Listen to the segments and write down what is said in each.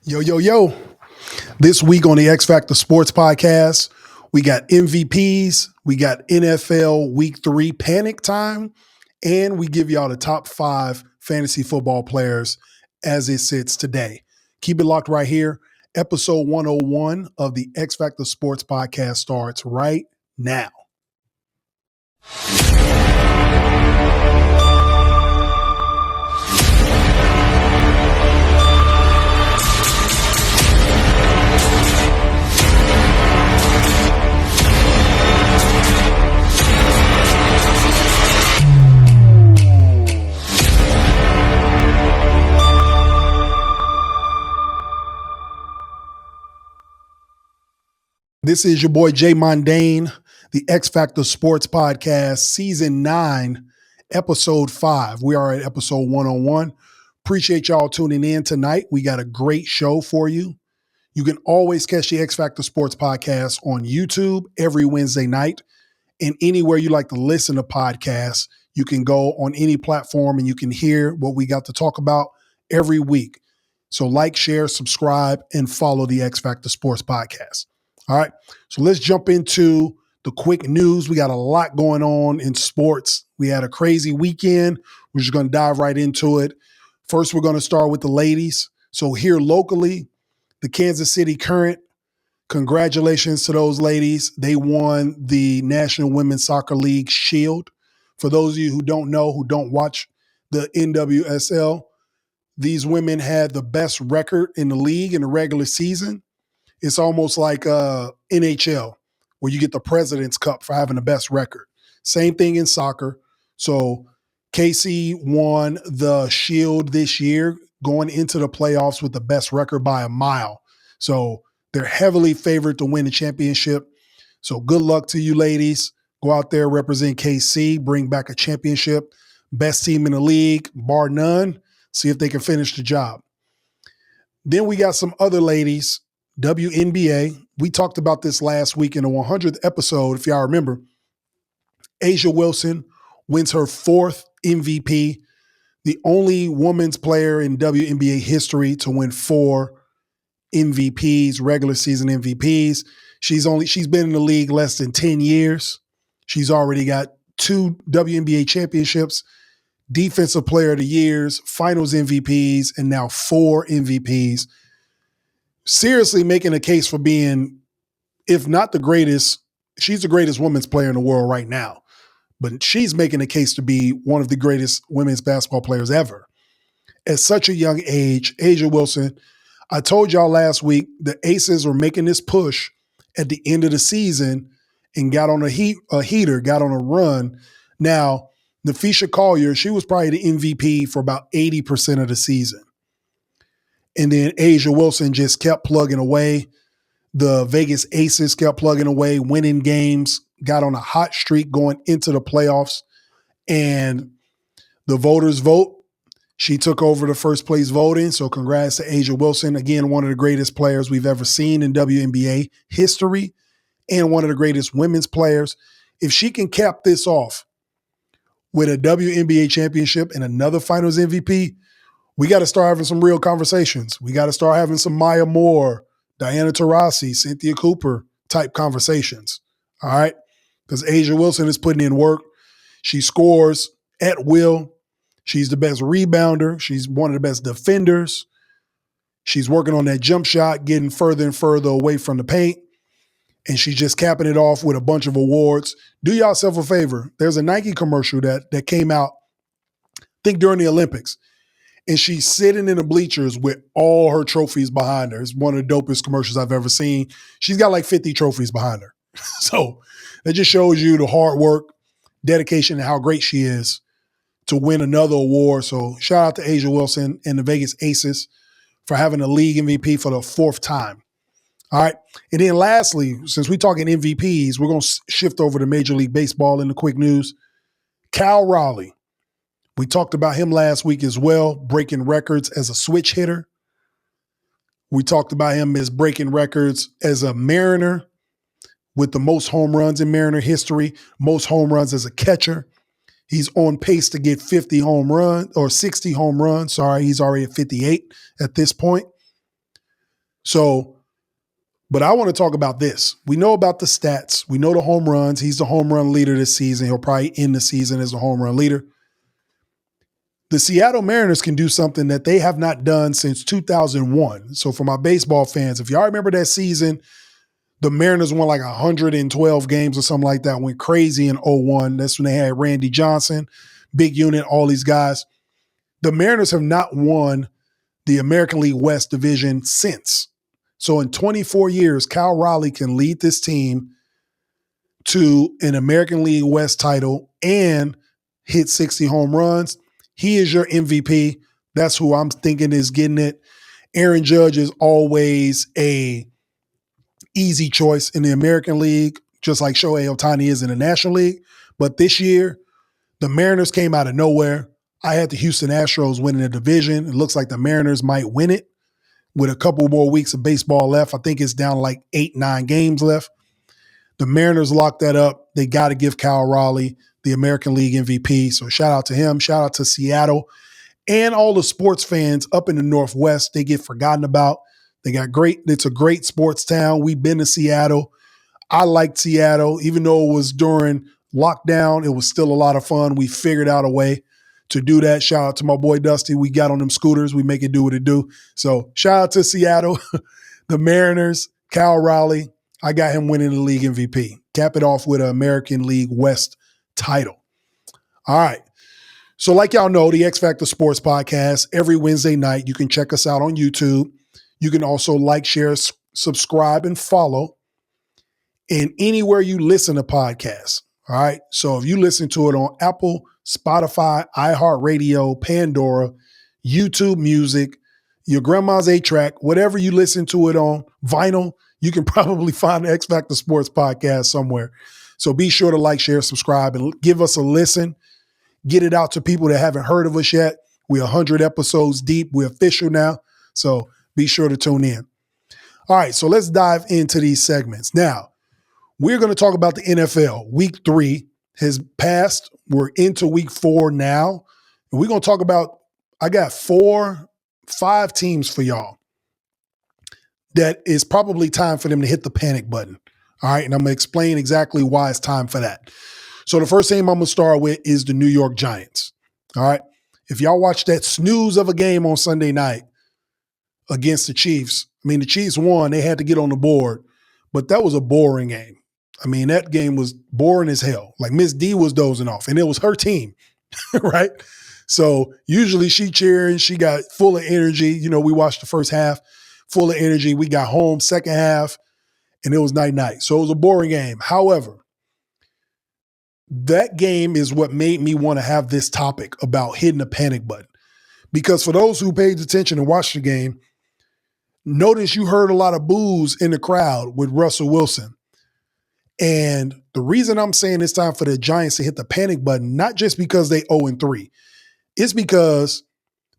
Yo, yo, yo. This week on the X-Factor Sportz Podcast, we got MVPs, we got NFL Week 3 panic time, and we give y'all the top 5 fantasy football players as it sits today. Keep it locked right here. Episode 101 of the X-Factor Sportz Podcast starts right now. This is your boy Jay Mondane, the X-Factor Sportz Podcast, Season 9, Episode 5. We are at Episode 101. Appreciate y'all tuning in tonight. We got a great show for you. You can always catch the X-Factor Sportz Podcast on YouTube every Wednesday night. And anywhere you like to listen to podcasts, you can go on any platform and you can hear what we got to talk about every week. So like, share, subscribe, and follow the X-Factor Sportz Podcast. All right, so let's jump into the quick news. We got a lot going on in sports. We had a crazy weekend. We're just going to dive right into it. First, we're going to start with the ladies. So here locally, the Kansas City Current, congratulations to those ladies. They won the National Women's Soccer League Shield. For those of you who don't know, who don't watch the NWSL, these women had the best record in the league in the regular season. It's almost like NHL, where you get the President's Cup for having the best record. Same thing in soccer. So KC won the Shield this year, going into the playoffs with the best record by a mile. So they're heavily favored to win the championship. So good luck to you ladies. Go out there, represent KC, bring back a championship. Best team in the league, bar none. See if they can finish the job. Then we got some other ladies. WNBA, we talked about this last week in the 100th episode, if y'all remember. A'ja Wilson wins her 4th MVP, the only women's player in WNBA history to win 4 MVPs, regular season MVPs. She's been in the league less than 10 years. She's already got 2 WNBA championships, Defensive Player of the Years, Finals MVPs, and now 4 MVPs. Seriously making a case for being, if not the greatest, she's the greatest women's player in the world right now. But she's making a case to be one of the greatest women's basketball players ever. At such a young age, A'ja Wilson, I told y'all last week the Aces were making this push at the end of the season and got on a heater, got on a run. Now, Nafisha Collier, she was probably the MVP for about 80% of the season. And then A'ja Wilson just kept plugging away. The Vegas Aces kept plugging away, winning games, got on a hot streak going into the playoffs. And the voters vote. She took over the first place voting. So congrats to A'ja Wilson. Again, one of the greatest players we've ever seen in WNBA history and one of the greatest women's players. If she can cap this off with a WNBA championship and another Finals MVP, we got to start having some real conversations. We got to start having some Maya Moore, Diana Taurasi, Cynthia Cooper type conversations. All right? Because A'ja Wilson is putting in work. She scores at will. She's the best rebounder. She's one of the best defenders. She's working on that jump shot, getting further and further away from the paint. And she's just capping it off with a bunch of awards. Do yourself a favor. There's a Nike commercial that came out, I think during the Olympics. And she's sitting in the bleachers with all her trophies behind her. It's one of the dopest commercials I've ever seen. She's got like 50 trophies behind her. So that just shows you the hard work, dedication, and how great she is to win another award. So shout out to A'ja Wilson and the Vegas Aces for having a league MVP for the 4th time. All right. And then lastly, since we're talking MVPs, we're going to shift over to Major League Baseball in the quick news. Cal Raleigh. We talked about him last week as well, breaking records as a switch hitter. We talked about him as breaking records as a Mariner with the most home runs in Mariner history, most home runs as a catcher. He's on pace to get 50 home runs or 60 home runs. Sorry, he's already at 58 at this point. So, but I want to talk about this. We know about the stats. We know the home runs. He's the home run leader this season. He'll probably end the season as a home run leader. The Seattle Mariners can do something that they have not done since 2001. So for my baseball fans, if y'all remember that season, the Mariners won like 112 games or something like that, went crazy in 01. That's when they had Randy Johnson, big unit, all these guys. The Mariners have not won the American League West division since. So in 24 years, Cal Raleigh can lead this team to an American League West title and hit 60 home runs. He is your MVP. That's who I'm thinking is getting it. Aaron Judge is always a easy choice in the American League, just like Shohei Ohtani is in the National League. But this year, the Mariners came out of nowhere. I had the Houston Astros winning the division. It looks like the Mariners might win it with a couple more weeks of baseball left. I think it's down like 8-9 games left. The Mariners locked that up. They got to give Cal Raleigh the American League MVP. So shout out to him. Shout out to Seattle and all the sports fans up in the Northwest. They get forgotten about. It's a great sports town. We've been to Seattle. I liked Seattle. Even though it was during lockdown, it was still a lot of fun. We figured out a way to do that. Shout out to my boy Dusty. We got on them scooters. We make it do what it do. So shout out to Seattle, the Mariners, Cal Raleigh. I got him winning the league MVP. Cap it off with an American League West title. All right. So like y'all know, the X-Factor Sportz Podcast, every Wednesday night, you can check us out on YouTube. You can also like, share, subscribe, and follow in anywhere you listen to podcasts. All right. So if you listen to it on Apple, Spotify, iHeartRadio, Pandora, YouTube Music, your grandma's 8-track, whatever you listen to it on, vinyl, you can probably find the X-Factor Sportz Podcast somewhere. So be sure to like, share, subscribe, and give us a listen. Get it out to people that haven't heard of us yet. We're 100 episodes deep. We're official now. So be sure to tune in. All right, so let's dive into these segments. Now, we're going to talk about the NFL. Week 3 has passed. We're into week 4 now. And we're going to talk about, I got 5 teams for y'all that is probably time for them to hit the panic button. All right, and I'm going to explain exactly why it's time for that. So the first team I'm going to start with is the New York Giants. All right, if y'all watched that snooze of a game on Sunday night against the Chiefs, I mean, the Chiefs won. They had to get on the board, but that was a boring game. I mean, that game was boring as hell. Like Miss D was dozing off, and it was her team, right? So usually she cheering. She got full of energy. You know, we watched the first half, full of energy. We got home second half, and it was night-night. So it was a boring game. However, that game is what made me want to have this topic about hitting the panic button. Because for those who paid attention and watched the game, notice you heard a lot of boos in the crowd with Russell Wilson. And the reason I'm saying it's time for the Giants to hit the panic button, not just because they 0-3, it's because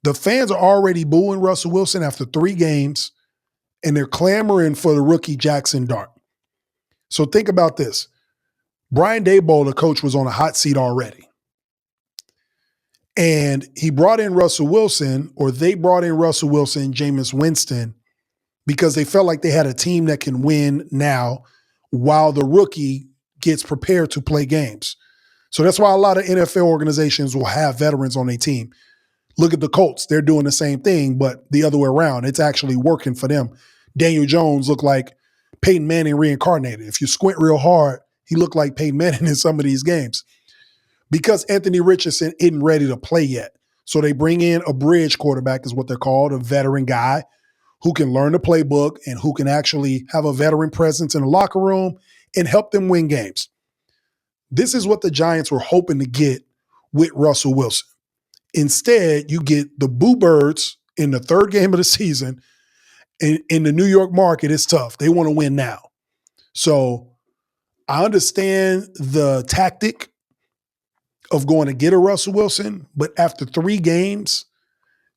the fans are already booing Russell Wilson after 3 games, and they're clamoring for the rookie Jackson Dart. So think about this. Brian Daboll, the coach, was on a hot seat already. And he brought in Russell Wilson, or they brought in Russell Wilson, Jameis Winston, because they felt like they had a team that can win now while the rookie gets prepared to play games. So that's why a lot of NFL organizations will have veterans on their team. Look at the Colts. They're doing the same thing, but the other way around. It's actually working for them. Daniel Jones looked like Peyton Manning reincarnated. If you squint real hard, he looked like Peyton Manning in some of these games. Because Anthony Richardson isn't ready to play yet. So they bring in a bridge quarterback is what they're called, a veteran guy who can learn the playbook and who can actually have a veteran presence in the locker room and help them win games. This is what the Giants were hoping to get with Russell Wilson. Instead, you get the Boo Birds in the 3rd game of the season. In the New York market, it's tough. They want to win now. So I understand the tactic of going to get a Russell Wilson, but after 3 games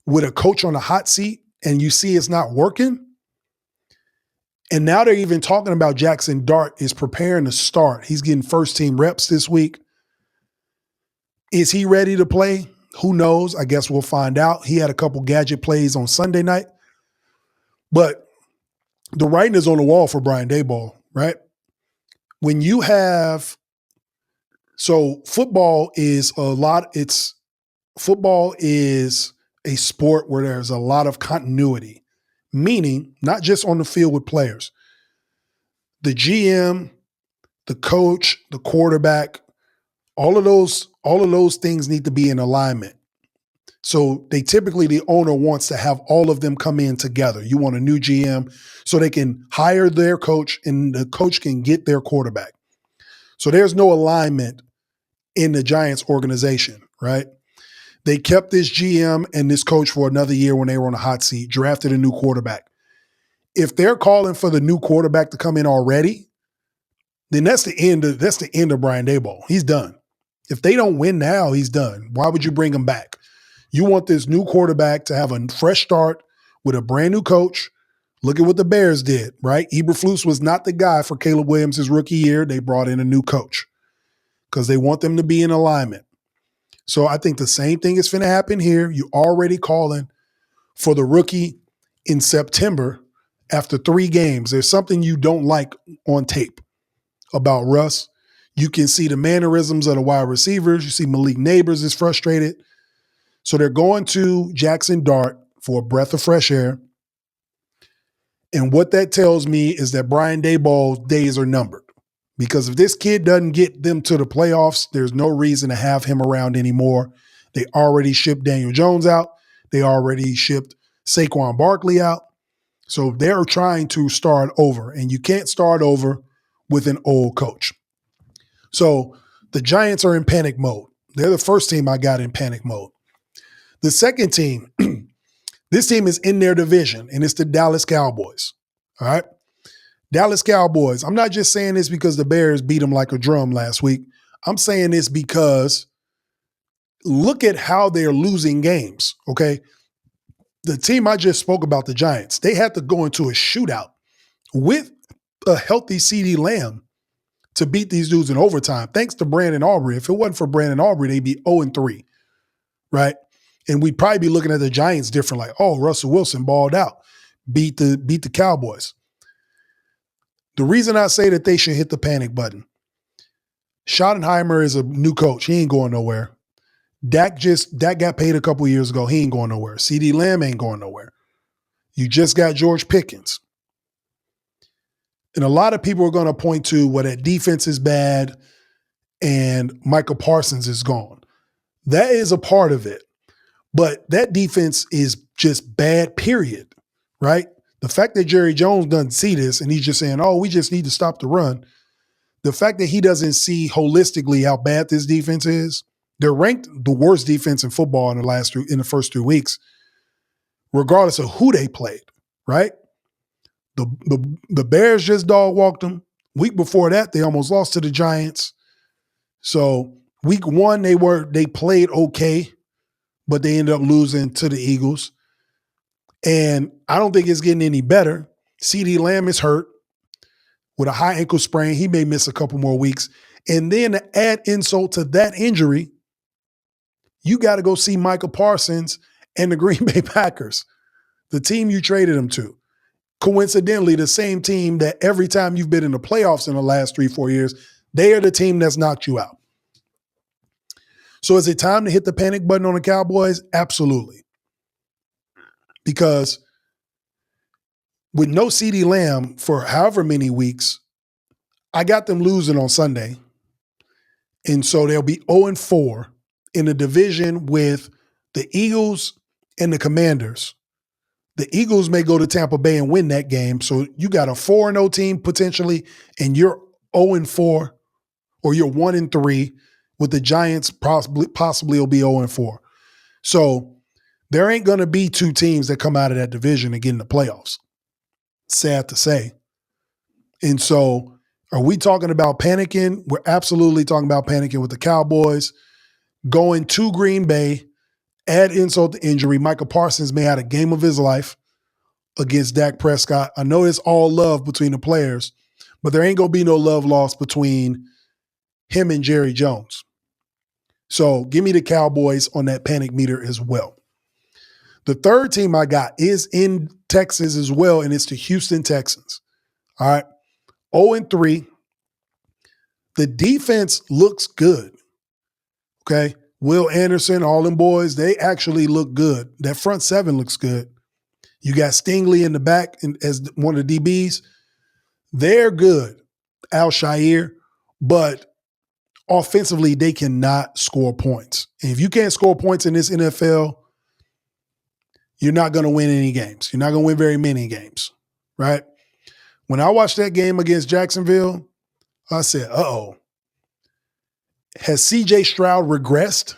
with a coach on the hot seat and you see it's not working, and now they're even talking about Jackson Dart is preparing to start. He's getting first-team reps this week. Is he ready to play? Who knows? I guess we'll find out. He had a couple gadget plays on Sunday night. But the writing is on the wall for Brian Daboll, right? When you have, so football is a sport where there's a lot of continuity, meaning not just on the field with players. The GM, the coach, the quarterback, all of those things need to be in alignment. So the owner wants to have all of them come in together. You want a new GM so they can hire their coach and the coach can get their quarterback. So there's no alignment in the Giants organization, right? They kept this GM and this coach for another year when they were on the hot seat, drafted a new quarterback. If they're calling for the new quarterback to come in already, then that's the end of Brian Daboll. He's done. If they don't win now, he's done. Why would you bring him back? You want this new quarterback to have a fresh start with a brand new coach. Look at what the Bears did, right? Eberflus was not the guy for Caleb Williams' rookie year. They brought in a new coach because they want them to be in alignment. So I think the same thing is going to happen here. You already calling for the rookie in September after 3 games. There's something you don't like on tape about Russ. You can see the mannerisms of the wide receivers. You see Malik Neighbors is frustrated. So they're going to Jackson Dart for a breath of fresh air. And what that tells me is that Brian Daboll's days are numbered. Because if this kid doesn't get them to the playoffs, there's no reason to have him around anymore. They already shipped Daniel Jones out. They already shipped Saquon Barkley out. So they're trying to start over. And you can't start over with an old coach. So the Giants are in panic mode. They're the first team I got in panic mode. The second team, this team is in their division, and it's the Dallas Cowboys. All right? Dallas Cowboys. I'm not just saying this because the Bears beat them like a drum last week. I'm saying this because look at how they're losing games, okay? The team I just spoke about, the Giants, they had to go into a shootout with a healthy CeeDee Lamb to beat these dudes in overtime, thanks to Brandon Aubrey. If it wasn't for Brandon Aubrey, they'd be 0-3, right? And we'd probably be looking at the Giants different, like, oh, Russell Wilson balled out, beat the Cowboys. The reason I say that they should hit the panic button, Schottenheimer is a new coach. He ain't going nowhere. Dak got paid a couple years ago. He ain't going nowhere. CeeDee Lamb ain't going nowhere. You just got George Pickens. And a lot of people are going to point to, well, that defense is bad and Michael Parsons is gone. That is a part of it. But that defense is just bad, period, right? The fact that Jerry Jones doesn't see this and he's just saying, oh, we just need to stop the run. The fact that he doesn't see holistically how bad this defense is. They're ranked the worst defense in football in the first 2 weeks, regardless of who they played, right? The Bears just dog walked them. Week before that, they almost lost to the Giants. So week 1, they played okay, but they ended up losing to the Eagles. And I don't think it's getting any better. CeeDee Lamb is hurt with a high ankle sprain. He may miss a couple more weeks. And then to add insult to that injury, you got to go see Michael Parsons and the Green Bay Packers, the team you traded him to. Coincidentally, the same team that every time you've been in the playoffs in the last 3-4 years, they are the team that's knocked you out. So is it time to hit the panic button on the Cowboys? Absolutely. Because with no CeeDee Lamb for however many weeks, I got them losing on Sunday. And so they'll be 0-4 in the division with the Eagles and the Commanders. The Eagles may go to Tampa Bay and win that game. So you got a 4-0 team potentially, and you're 0-4, or you're 1-3 with the Giants possibly will be 0-4. So there ain't going to be 2 teams that come out of that division and get in the playoffs. Sad to say. And so are we talking about panicking? We're absolutely talking about panicking with the Cowboys. Going to Green Bay, add insult to injury. Michael Parsons may have a game of his life against Dak Prescott. I know it's all love between the players, but there ain't going to be no love lost between him and Jerry Jones. So give me the Cowboys on that panic meter as well. The third team I got is in Texans as well, and it's the Houston Texans. All right. 0-3. The defense looks good. Okay. Will Anderson, all them boys, they actually look good. That front seven looks good. You got Stingley in the back as one of the DBs. They're good. Al Shire. But offensively, they cannot score points. And if you can't score points in this NFL, you're not going to win any games. You're not going to win very many games, right? When I watched that game against Jacksonville, I said, uh-oh. Has C.J. Stroud regressed?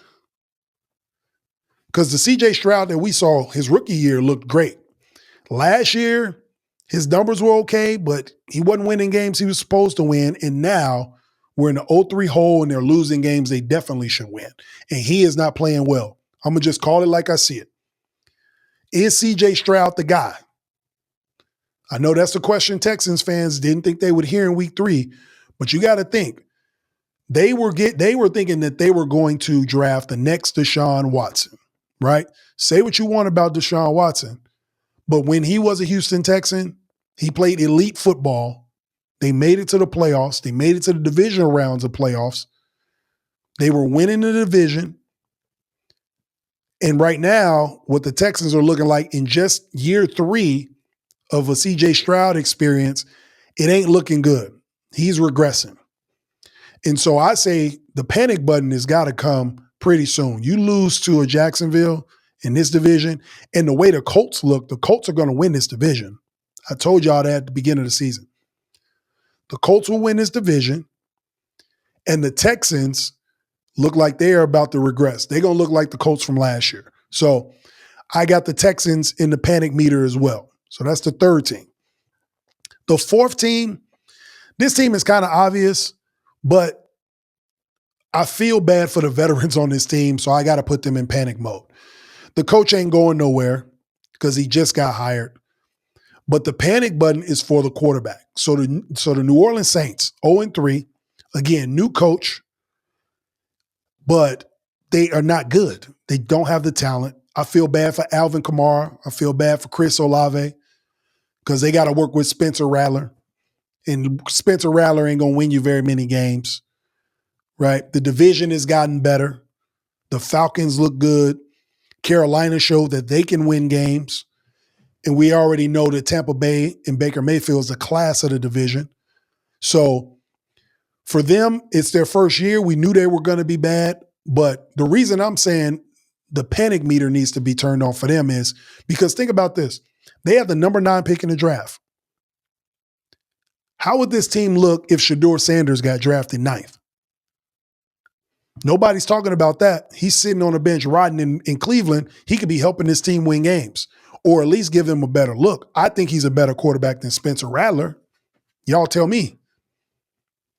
Because the C.J. Stroud that we saw his rookie year looked great. Last year, his numbers were okay, but he wasn't winning games he was supposed to win. And now we're in the 0-3 hole and they're losing games they definitely should win. And he is not playing well. I'm going to just call it like I see it. Is C.J. Stroud the guy? I know that's the question Texans fans didn't think they would hear in week 3, but you got to think. They were thinking that they were going to draft the next Deshaun Watson, right? Say what you want about Deshaun Watson, but when he was a Houston Texan, he played elite football. They made it to the playoffs. They made it to the divisional rounds of playoffs. They were winning the division. And right now, what the Texans are looking like in just year 3 of a CJ Stroud experience, it ain't looking good. He's regressing. And so I say the panic button has got to come pretty soon. You lose to a Jacksonville in this division, and the way the Colts look, the Colts are going to win this division. I told y'all that at the beginning of the season. The Colts will win this division, and the Texans look like they are about to regress. They're going to look like the Colts from last year. So I got the Texans in the panic meter as well. So that's the third team. The fourth team, this team is kind of obvious, but I feel bad for the veterans on this team, so I got to put them in panic mode. The coach ain't going nowhere because he just got hired. But the panic button is for the quarterback. So the New Orleans Saints, 0-3, again, new coach, but they are not good. They don't have the talent. I feel bad for Alvin Kamara. I feel bad for Chris Olave because they got to work with Spencer Rattler. And Spencer Rattler ain't going to win you very many games, right? The division has gotten better. The Falcons look good. Carolina showed that they can win games. And we already know that Tampa Bay and Baker Mayfield is the class of the division. So for them, it's their first year. We knew they were going to be bad. But the reason I'm saying the panic meter needs to be turned on for them is because think about this. They have the number 9 pick in the draft. How would this team look if Shedeur Sanders got drafted 9th? Nobody's talking about that. He's sitting on the bench riding in Cleveland. He could be helping this team win games or at least give them a better look. I think he's a better quarterback than Spencer Rattler. Y'all tell me.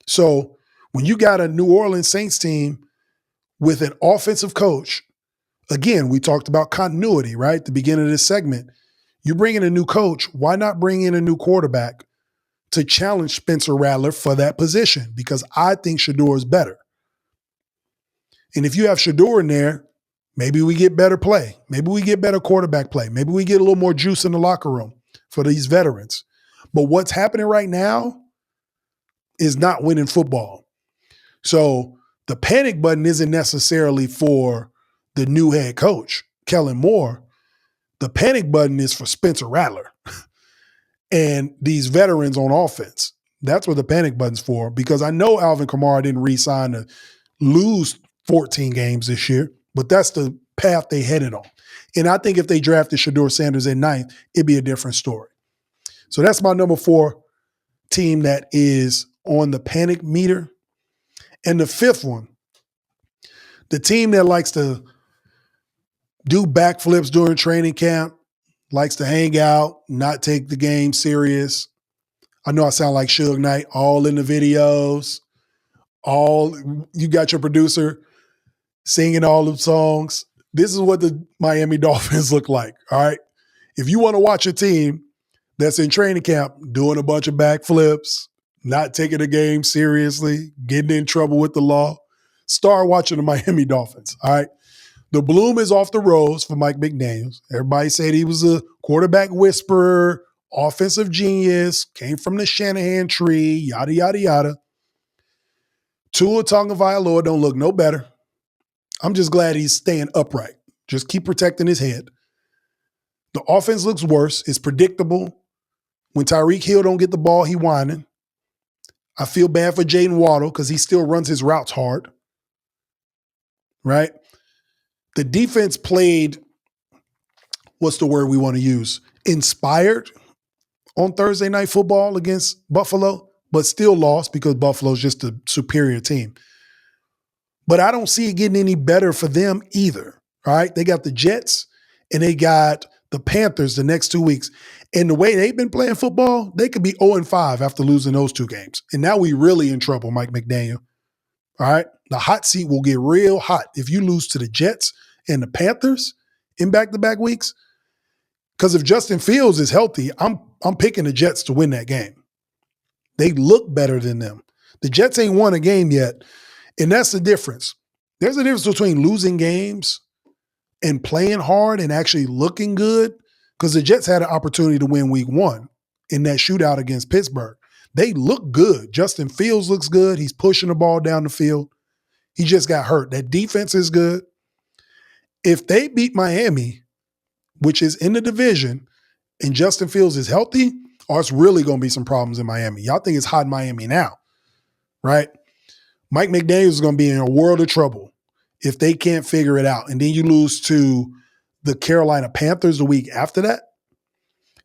So when you got a New Orleans Saints team with an offensive coach, again, we talked about continuity, right? At the beginning of this segment. You bring in a new coach. Why not bring in a new quarterback to challenge Spencer Rattler for that position? Because I think Shedeur is better. And if you have Shedeur in there, maybe we get better play. Maybe we get better quarterback play. Maybe we get a little more juice in the locker room for these veterans. But what's happening right now is not winning football. So the panic button isn't necessarily for the new head coach, Kellen Moore. The panic button is for Spencer Rattler and these veterans on offense. That's what the panic button's for, because I know Alvin Kamara didn't re-sign to lose 14 games this year, but that's the path they headed on. And I think if they drafted Shedeur Sanders at 9th, it'd be a different story. So that's my number 4 team that is on the panic meter. And the 5th one, the team that likes to do backflips during training camp, likes to hang out, not take the game serious. I know I sound like Suge Knight, all in the videos, you got your producer singing all the songs. This is what the Miami Dolphins look like, all right? If you want to watch a team that's in training camp doing a bunch of backflips, not taking the game seriously, getting in trouble with the law, start watching the Miami Dolphins, all right? The bloom is off the rose for Mike McDaniels. Everybody said he was a quarterback whisperer, offensive genius, came from the Shanahan tree, yada, yada, yada. Tua Tagovailoa don't look no better. I'm just glad he's staying upright. Just keep protecting his head. The offense looks worse. It's predictable. When Tyreek Hill don't get the ball, he whining. I feel bad for Jaden Waddle because he still runs his routes hard. Right? The defense played, what's the word we want to use? Inspired on Thursday Night Football against Buffalo, but still lost because Buffalo's just a superior team. But I don't see it getting any better for them either. All right? They got the Jets and they got the Panthers the next 2 weeks. And the way they've been playing football, they could be 0-5 after losing those 2 games. And now we really in trouble, Mike McDaniel. All right? The hot seat will get real hot if you lose to the Jets and the Panthers in back-to-back weeks. Because if Justin Fields is healthy, I'm picking the Jets to win that game. They look better than them. The Jets ain't won a game yet, and that's the difference. There's a difference between losing games and playing hard and actually looking good, because the Jets had an opportunity to win week 1 in that shootout against Pittsburgh. They look good. Justin Fields looks good. He's pushing the ball down the field. He just got hurt. That defense is good. If they beat Miami, which is in the division, and Justin Fields is healthy, it's really going to be some problems in Miami. Y'all think it's hot in Miami now, right? Mike McDaniels is going to be in a world of trouble if they can't figure it out. And then you lose to the Carolina Panthers the week after that.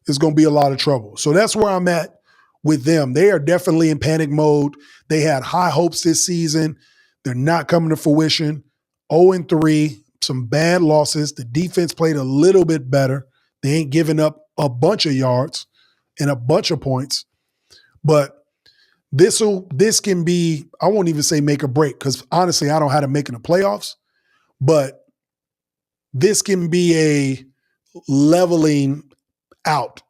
It's going to be a lot of trouble. So that's where I'm at with them. They are definitely in panic mode. They had high hopes this season. They're not coming to fruition. 0-3, some bad losses. The defense played a little bit better. They ain't giving up a bunch of yards and a bunch of points. But this can be, I won't even say make or break, because honestly, I don't know how to make in the playoffs. But this can be a leveling out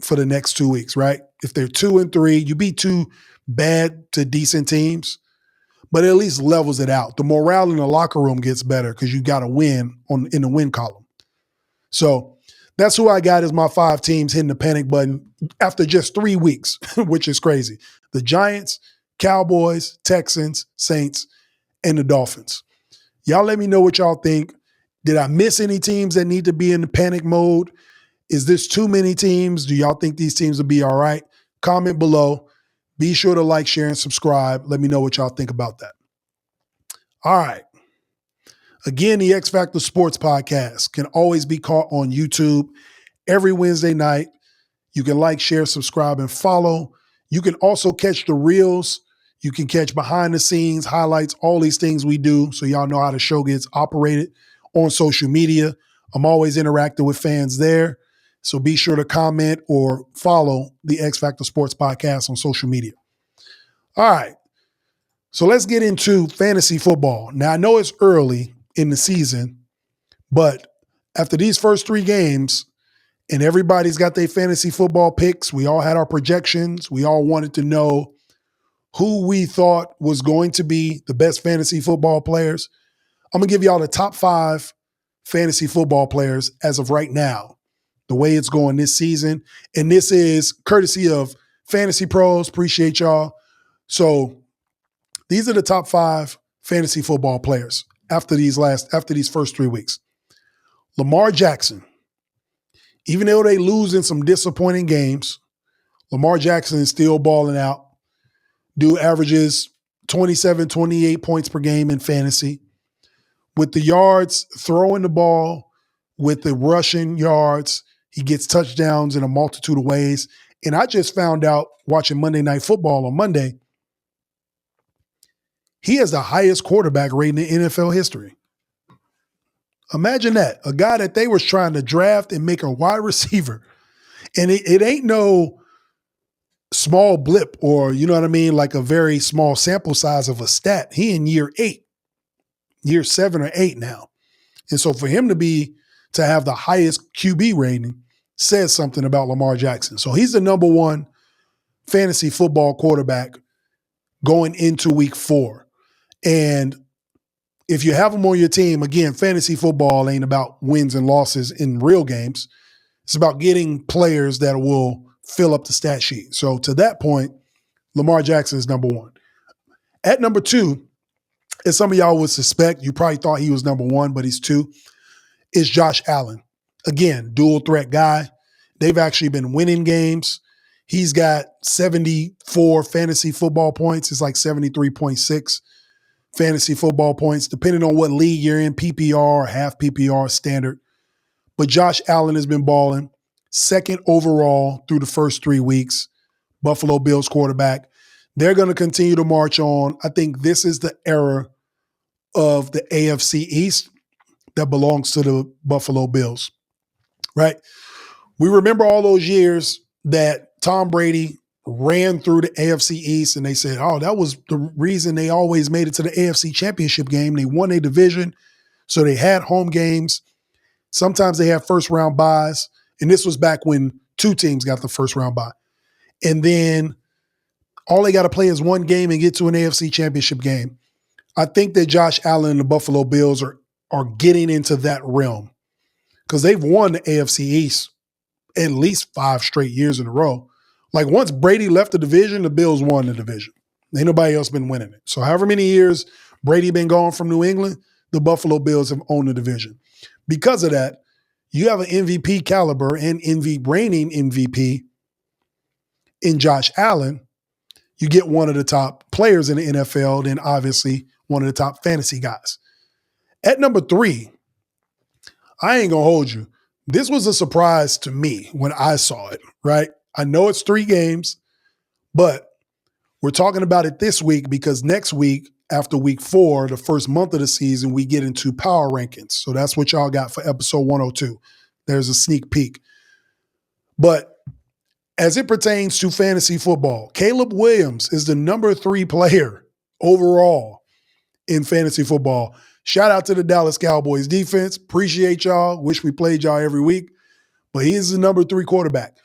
for the next 2 weeks, right? If they're 2-3, you beat 2 bad to decent teams, but it at least levels it out. The morale in the locker room gets better because you got to win in the win column. So that's who I got as my 5 teams hitting the panic button after just 3 weeks, which is crazy. The Giants, Cowboys, Texans, Saints, and the Dolphins. Y'all let me know what y'all think. Did I miss any teams that need to be in the panic mode? Is this too many teams? Do y'all think these teams will be all right? Comment below. Be sure to like, share, and subscribe. Let me know what y'all think about that. All right. Again, the X-Factor Sportz Podcast can always be caught on YouTube every Wednesday night. You can like, share, subscribe, and follow. You can also catch the reels. You can catch behind the scenes, highlights, all these things we do, so y'all know how the show gets operated on social media. I'm always interacting with fans there. So be sure to comment or follow the X-Factor Sportz Podcast on social media. All right. So let's get into fantasy football. Now, I know it's early in the season, but after these first 3 games, and everybody's got their fantasy football picks, we all had our projections. We all wanted to know who we thought was going to be the best fantasy football players. I'm going to give y'all the top 5 fantasy football players as of right now, the way it's going this season. And this is courtesy of Fantasy Pros. Appreciate y'all. So these are the top 5 fantasy football players after these first 3 weeks. Lamar Jackson. Even though they lose in some disappointing games, Lamar Jackson is still balling out. Dude averages 27, 28 points per game in fantasy. With the yards, throwing the ball, with the rushing yards, he gets touchdowns in a multitude of ways. And I just found out watching Monday Night Football on Monday, he has the highest quarterback rating in NFL history. Imagine that. A guy that they was trying to draft and make a wide receiver. And it ain't no small blip or, you know what I mean, like a very small sample size of a stat. He in year 7 or 8 now. And so for him to have the highest QB rating says something about Lamar Jackson. So he's the number 1 fantasy football quarterback going into week 4. And if you have him on your team, again, fantasy football ain't about wins and losses in real games. It's about getting players that will fill up the stat sheet. So to that point, Lamar Jackson is number one. At number two, as some of y'all would suspect, you probably thought he was number one, but he's two, is Josh Allen. Again, dual threat guy. They've actually been winning games. He's got 74 fantasy football points. It's like 73.6 fantasy football points, depending on what league you're in, PPR, half PPR, standard. But Josh Allen has been balling, second overall through the first 3 weeks. Buffalo Bills quarterback. They're going to continue to march on. I think this is the era of the AFC East that belongs to the Buffalo Bills, right? We remember all those years that Tom Brady ran through the AFC East and they said, oh, that was the reason they always made it to the AFC Championship game. They won a division, so they had home games. Sometimes they had first-round byes, and this was back when 2 teams got the first-round bye. And then all they got to play is one game and get to an AFC Championship game. I think that Josh Allen and the Buffalo Bills are getting into that realm because they've won the AFC East at least 5 straight years in a row. Like once Brady left the division, the Bills won the division. Ain't nobody else been winning it. So however many years Brady been gone from New England, the Buffalo Bills have owned the division. Because of that, you have an MVP caliber and reigning MVP in Josh Allen. You get one of the top players in the NFL, then obviously one of the top fantasy guys. At number 3, I ain't going to hold you. This was a surprise to me when I saw it, right? I know it's 3 games, but we're talking about it this week because next week, after week 4, the first month of the season, we get into power rankings. So that's what y'all got for episode 102. There's a sneak peek. But as it pertains to fantasy football, Caleb Williams is the number 3 player overall in fantasy football. Shout out to the Dallas Cowboys defense. Appreciate y'all. Wish we played y'all every week. But he is the number 3 quarterback.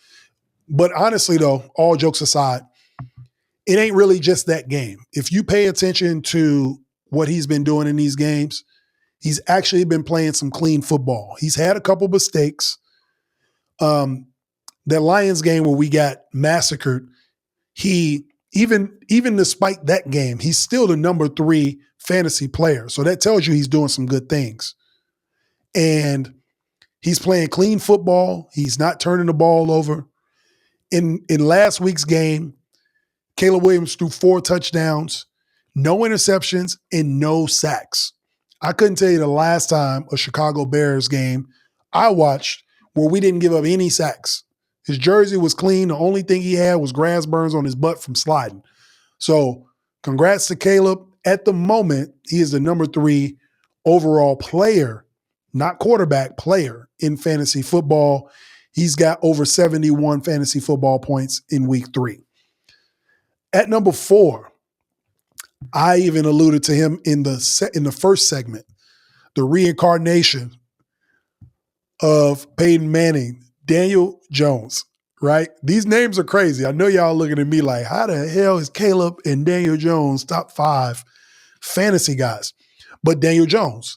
But honestly, though, all jokes aside, it ain't really just that game. If you pay attention to what he's been doing in these games, he's actually been playing some clean football. He's had a couple mistakes. That Lions game where we got massacred, he even despite that game, he's still the number 3 fantasy player. So that tells you he's doing some good things. And he's playing clean football. He's not turning the ball over. In last week's game, Caleb Williams threw 4 touchdowns, no interceptions, and no sacks. I couldn't tell you the last time a Chicago Bears game I watched where we didn't give up any sacks. His jersey was clean. The only thing he had was grass burns on his butt from sliding. So congrats to Caleb. At the moment, he is the number 3 overall player, not quarterback, player in fantasy football. He's got over 71 fantasy football points in week 3. At number 4, I even alluded to him in the first segment, the reincarnation of Peyton Manning, Daniel Jones, right? These names are crazy. I know y'all looking at me like, how the hell is Caleb and Daniel Jones top 5 fantasy guys? But Daniel Jones,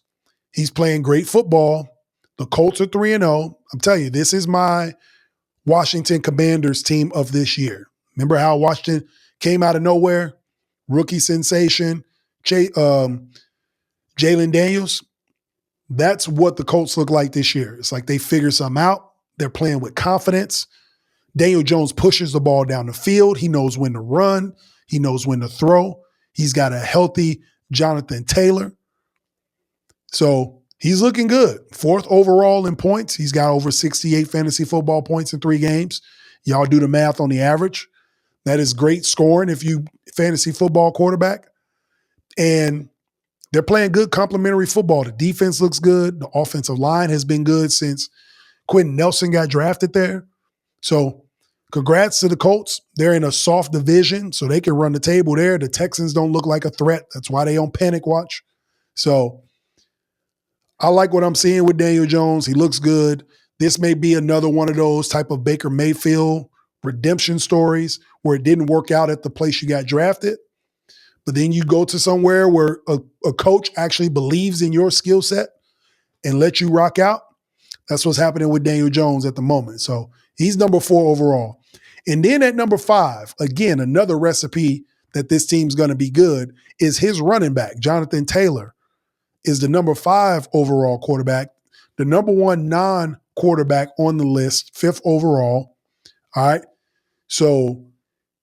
he's playing great football. The Colts are 3-0. I'm telling you, this is my Washington Commanders team of this year. Remember how Washington came out of nowhere? Rookie sensation, Jalen Daniels. That's what the Colts look like this year. It's like they figure something out. They're playing with confidence. Daniel Jones pushes the ball down the field. He knows when to run. He knows when to throw. He's got a healthy Jonathan Taylor. So he's looking good. 4th overall in points. He's got over 68 fantasy football points in 3 games. Y'all do the math on the average. That is great scoring if you fantasy football quarterback. And they're playing good complementary football. The defense looks good. The offensive line has been good since Quentin Nelson got drafted there. So congrats to the Colts. They're in a soft division, so they can run the table there. The Texans don't look like a threat. That's why they on panic watch. So I like what I'm seeing with Daniel Jones. He looks good. This may be another one of those type of Baker Mayfield redemption stories where it didn't work out at the place you got drafted. But then you go to somewhere where a coach actually believes in your skill set and let you rock out. That's what's happening with Daniel Jones at the moment. So he's number 4 overall. And then at number 5, again, another recipe that this team's going to be good is his running back, Jonathan Taylor, is the number 5 overall quarterback, the number 1 non-quarterback on the list, 5th overall. All right. So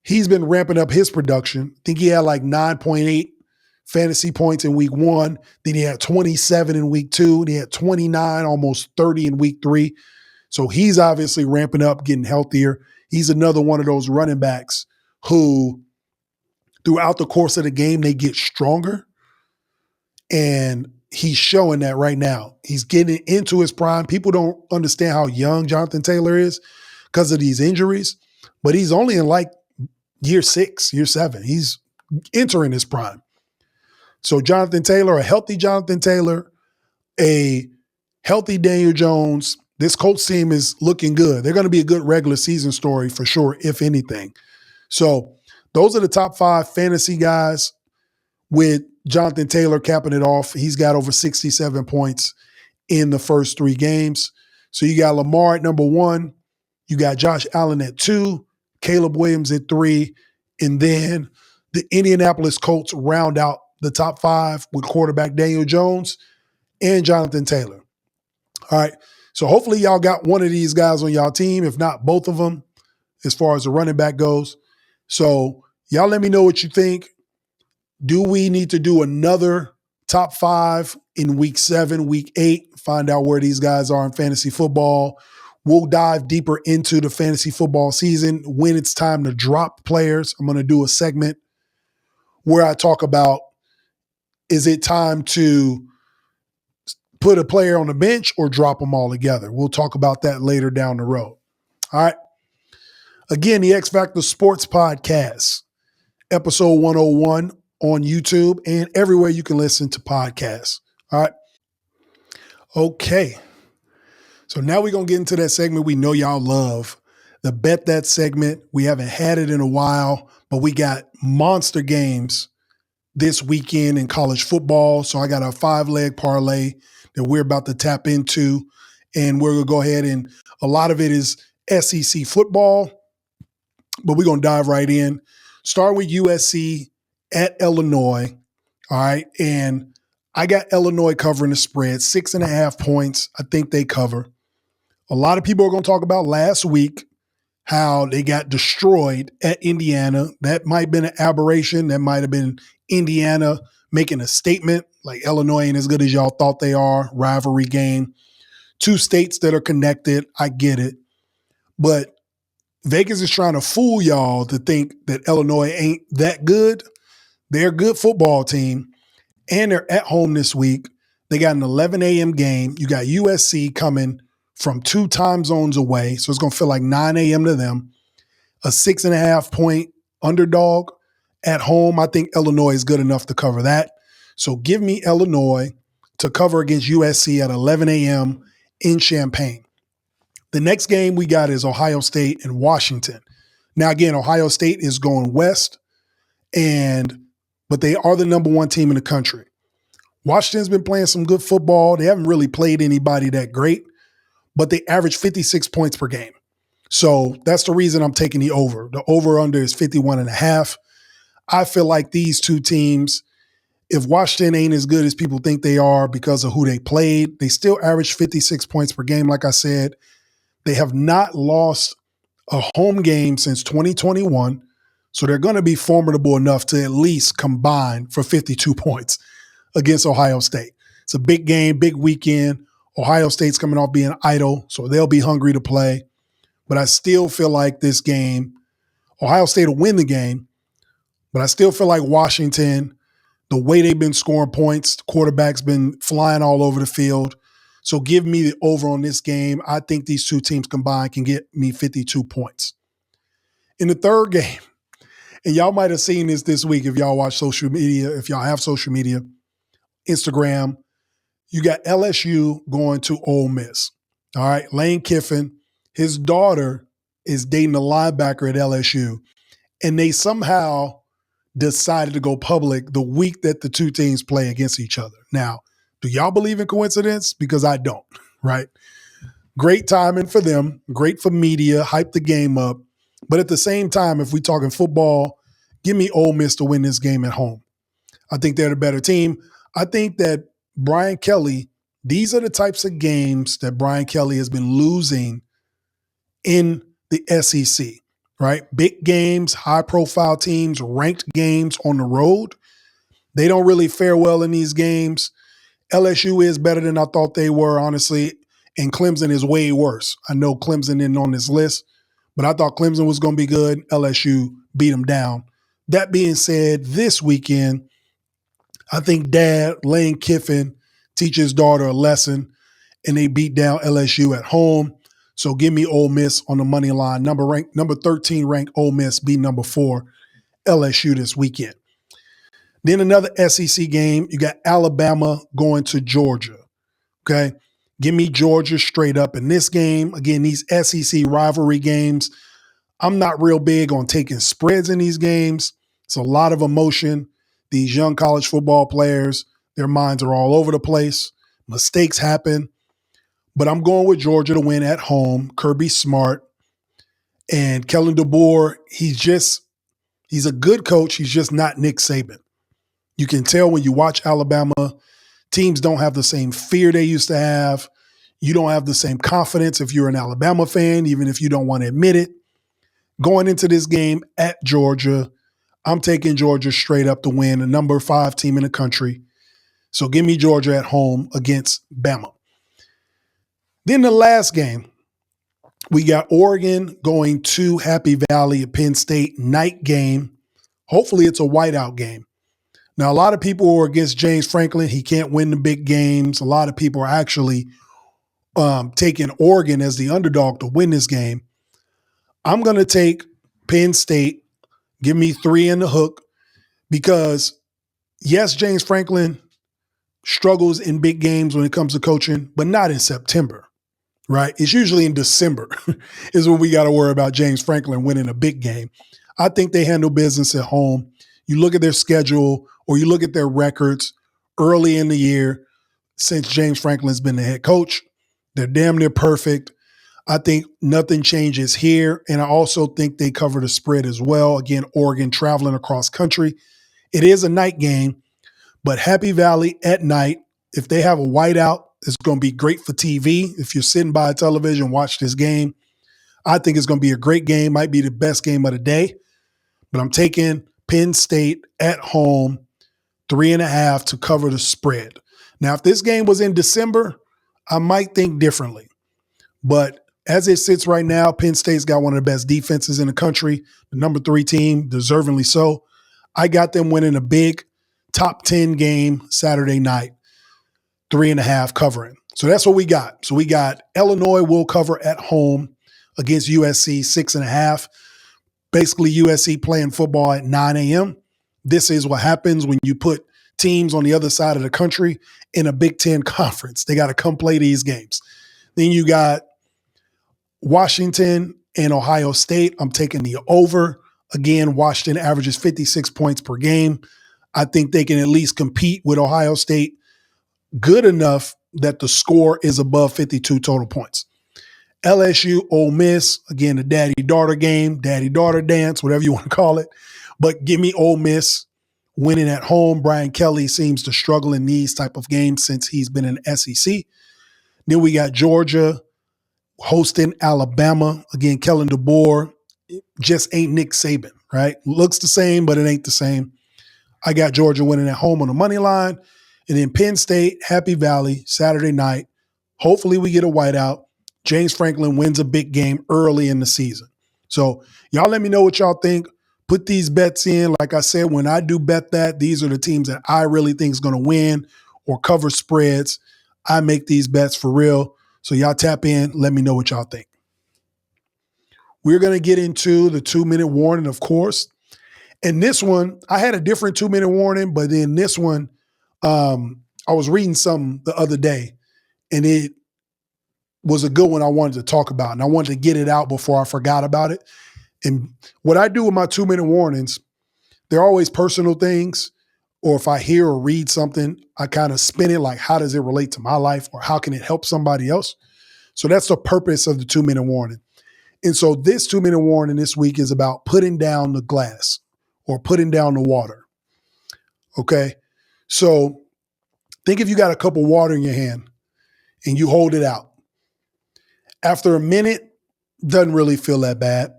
he's been ramping up his production. I think he had like 9.8 fantasy points in week 1. Then he had 27 in week 2. Then he had 29, almost 30 in week 3. So he's obviously ramping up, getting healthier. He's another one of those running backs who throughout the course of the game, they get stronger. And he's showing that right now. He's getting into his prime. People don't understand how young Jonathan Taylor is because of these injuries, but he's only in like year 6, year 7. He's entering his prime. So Jonathan Taylor, a healthy Jonathan Taylor, a healthy Daniel Jones. This Colts team is looking good. They're going to be a good regular season story for sure, if anything. So those are the top 5 fantasy guys with Jonathan Taylor capping it off. He's got over 67 points in the first 3 games. So you got Lamar at number 1. You got Josh Allen at 2, Caleb Williams at 3, and then the Indianapolis Colts round out the top 5 with quarterback Daniel Jones and Jonathan Taylor. All right. So hopefully y'all got one of these guys on y'all team, if not both of them, as far as the running back goes. So y'all let me know what you think. Do we need to do another top 5 in week 7, week 8, find out where these guys are in fantasy football? We'll dive deeper into the fantasy football season when it's time to drop players. I'm going to do a segment where I talk about, is it time to put a player on the bench or drop them all together? We'll talk about that later down the road. All right. Again, the X-Factor Sportz Podcast, episode 101 on YouTube and everywhere you can listen to podcasts. All right. Okay. So now we're going to get into that segment we know y'all love, the Bet That segment. We haven't had it in a while, but we got monster games this weekend in college football. So I got a 5-leg parlay that we're about to tap into, and we're going to go ahead and a lot of it is SEC football, but we're going to dive right in. Start with USC at Illinois. All right. And I got Illinois covering the spread, 6.5 points. I think they cover. A lot of people are going to talk about last week, how they got destroyed at Indiana. That might have been an aberration. That might have been Indiana making a statement like Illinois ain't as good as y'all thought they are. Rivalry game. 2 states that are connected. I get it. But Vegas is trying to fool y'all to think that Illinois ain't that good. They're a good football team, and they're at home this week. They got an 11 a.m. game. You got USC coming from 2 time zones away, so it's going to feel like 9 a.m. to them. A 6.5 point underdog at home. I think Illinois is good enough to cover that. So give me Illinois to cover against USC at 11 a.m. in Champaign. The next game we got is Ohio State and Washington. Now, again, Ohio State is going west, but they are the number 1 team in the country. Washington's been playing some good football. They haven't really played anybody that great, but they average 56 points per game. So that's the reason I'm taking the over. The over-under is 51.5. I feel like these 2 teams, if Washington ain't as good as people think they are because of who they played, they still average 56 points per game, like I said. They have not lost a home game since 2021, so they're going to be formidable enough to at least combine for 52 points against Ohio State. It's a big game, big weekend. Ohio State's coming off being idle, so they'll be hungry to play. But I still feel like this game, Ohio State will win the game, but I still feel like Washington, the way they've been scoring points, the quarterback's been flying all over the field. So give me the over on this game. I think these 2 teams combined can get me 52 points. In the third game, and y'all might have seen this week if y'all watch social media, if y'all have social media, Instagram, you got LSU going to Ole Miss. All right, Lane Kiffin, his daughter is dating a linebacker at LSU, and they somehow decided to go public the week that the two teams play against each other. Now, do y'all believe in coincidence? Because I don't, right? Great timing for them, great for media, hype the game up. But at the same time, if we're talking football, give me Ole Miss to win this game at home. I think they're the better team. I think that Brian Kelly, these are the types of games that Brian Kelly has been losing in the SEC, right? Big games, high-profile teams, ranked games on the road. They don't really fare well in these games. LSU is better than I thought they were, honestly, and Clemson is way worse. I know Clemson isn't on this list, but I thought Clemson was going to be good. LSU beat them down. That being said, this weekend, I think Dad, Lane Kiffin, teach his daughter a lesson, and they beat down LSU at home. So give me Ole Miss on the money line. Number 13 ranked Ole Miss beat number 4 LSU this weekend. Then another SEC game. You got Alabama going to Georgia. Okay, give me Georgia straight up in this game. Again, these SEC rivalry games. I'm not real big on taking spreads in these games. It's a lot of emotion. These young college football players, their minds are all over the place. Mistakes happen. But I'm going with Georgia to win at home. Kirby Smart and Kellen DeBoer, he's a good coach. He's just not Nick Saban. You can tell when you watch Alabama, teams don't have the same fear they used to have. You don't have the same confidence if you're an Alabama fan, even if you don't want to admit it. Going into this game at Georgia, I'm taking Georgia straight up to win, a number 5 team in the country. So give me Georgia at home against Bama. Then the last game, we got Oregon going to Happy Valley at Penn State, night game. Hopefully it's a whiteout game. Now, a lot of people are against James Franklin. He can't win the big games. A lot of people are actually taking Oregon as the underdog to win this game. I'm going to take Penn State. Give me 3 in the hook because, yes, James Franklin struggles in big games when it comes to coaching, but not in September. Right? It's usually in December is when we got to worry about James Franklin winning a big game. I think they handle business at home. You look at their schedule or you look at their records early in the year since James Franklin's been the head coach. They're damn near perfect. I think nothing changes here. And I also think they cover the spread as well. Again, Oregon traveling across country. It is a night game, but Happy Valley at night, if they have a whiteout, it's going to be great for TV. If you're sitting by a television, watch this game. I think it's going to be a great game. Might be the best game of the day. But I'm taking Penn State at home, 3.5 to cover the spread. Now, if this game was in December, I might think differently. But as it sits right now, Penn State's got one of the best defenses in the country, the number 3 team, deservingly so. I got them winning a big top 10 game Saturday night. 3.5 covering. So that's what we got. So we got Illinois will cover at home against USC 6.5. Basically USC playing football at 9 a.m. This is what happens when you put teams on the other side of the country in a Big Ten conference. They got to come play these games. Then you got Washington and Ohio State. I'm taking the over. Again, Washington averages 56 points per game. I think they can at least compete with Ohio State good enough that the score is above 52 total points. LSU, Ole Miss, again, the daddy-daughter game, daddy-daughter dance, whatever you want to call it. But give me Ole Miss winning at home. Brian Kelly seems to struggle in these type of games since he's been in SEC. Then we got Georgia hosting Alabama. Again, Kellen DeBoer just ain't Nick Saban, right? Looks the same, but it ain't the same. I got Georgia winning at home on the money line. And then Penn State, Happy Valley, Saturday night. Hopefully we get a whiteout. James Franklin wins a big game early in the season. So y'all let me know what y'all think. Put these bets in. Like I said, when I do bet that, these are the teams that I really think is going to win or cover spreads. I make these bets for real. So y'all tap in. Let me know what y'all think. We're going to get into the 2-minute warning, of course. And this one, I had a different 2-minute warning, but then this one, I was reading something the other day, and it was a good one I wanted to talk about, and I wanted to get it out before I forgot about it. And what I do with my 2-minute warnings, They're always personal things, or if I hear or read something, I kind of spin it like, how does it relate to my life, or how can it help somebody else? So that's the purpose of the 2-minute warning. And so this 2-minute warning this week is about putting down the glass or putting down the water. Okay. So think if you got a cup of water in your hand and you hold it out. After a minute, doesn't really feel that bad.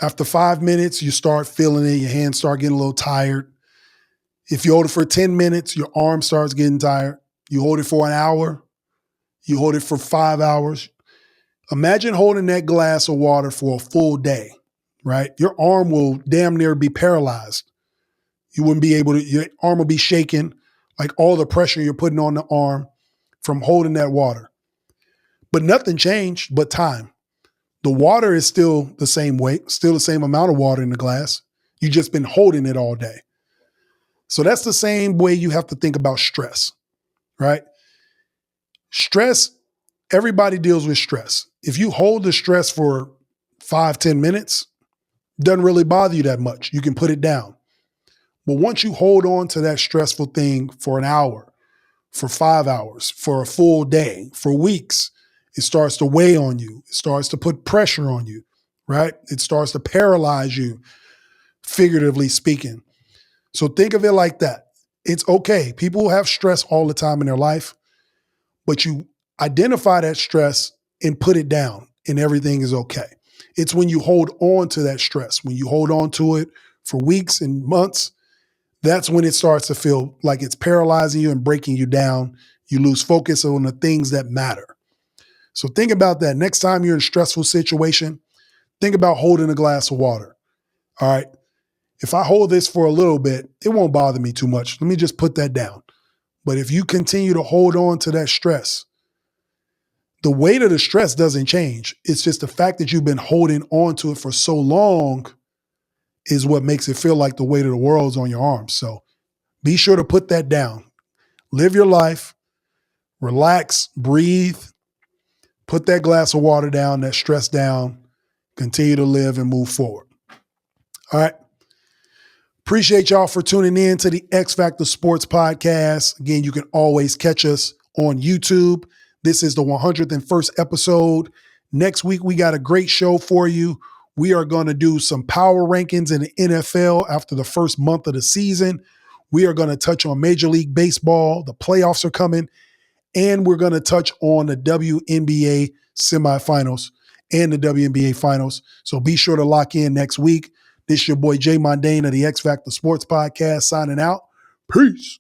After 5 minutes, you start feeling it. Your hands start getting a little tired. If you hold it for 10 minutes, your arm starts getting tired. You hold it for an hour. You hold it for 5 hours. Imagine holding that glass of water for a full day, right? Your arm will damn near be paralyzed. You wouldn't be able to, your arm will be shaking, like all the pressure you're putting on the arm from holding that water. But nothing changed but time. The water is still the same weight, still the same amount of water in the glass. You've just been holding it all day. So that's the same way you have to think about stress, right? Stress, everybody deals with stress. If you hold the stress for 5-10 minutes, doesn't really bother you that much. You can put it down. But once you hold on to that stressful thing for an hour, for 5 hours, for a full day, for weeks, it starts to weigh on you. It starts to put pressure on you, right? It starts to paralyze you, figuratively speaking. So think of it like that. It's okay. People have stress all the time in their life, but you identify that stress and put it down and everything is okay. It's when you hold on to that stress, when you hold on to it for weeks and months, that's when it starts to feel like it's paralyzing you and breaking you down. You lose focus on the things that matter. So think about that. Next time you're in a stressful situation, think about holding a glass of water. All right. If I hold this for a little bit, it won't bother me too much. Let me just put that down. But if you continue to hold on to that stress, the weight of the stress doesn't change. It's just the fact that you've been holding on to it for so long is what makes it feel like the weight of the world's on your arms. So be sure to put that down. Live your life, relax, breathe, put that glass of water down, that stress down, continue to live and move forward. All right. Appreciate y'all for tuning in to the X-Factor Sportz Podcast. Again, you can always catch us on YouTube. This is the 101st episode. Next week, we got a great show for you. We are going to do some power rankings in the NFL after the first month of the season. We are going to touch on Major League Baseball. The playoffs are coming. And we're going to touch on the WNBA semifinals and the WNBA finals. So be sure to lock in next week. This is your boy Jay Mondane of the X-Factor Sportz Podcast signing out. Peace.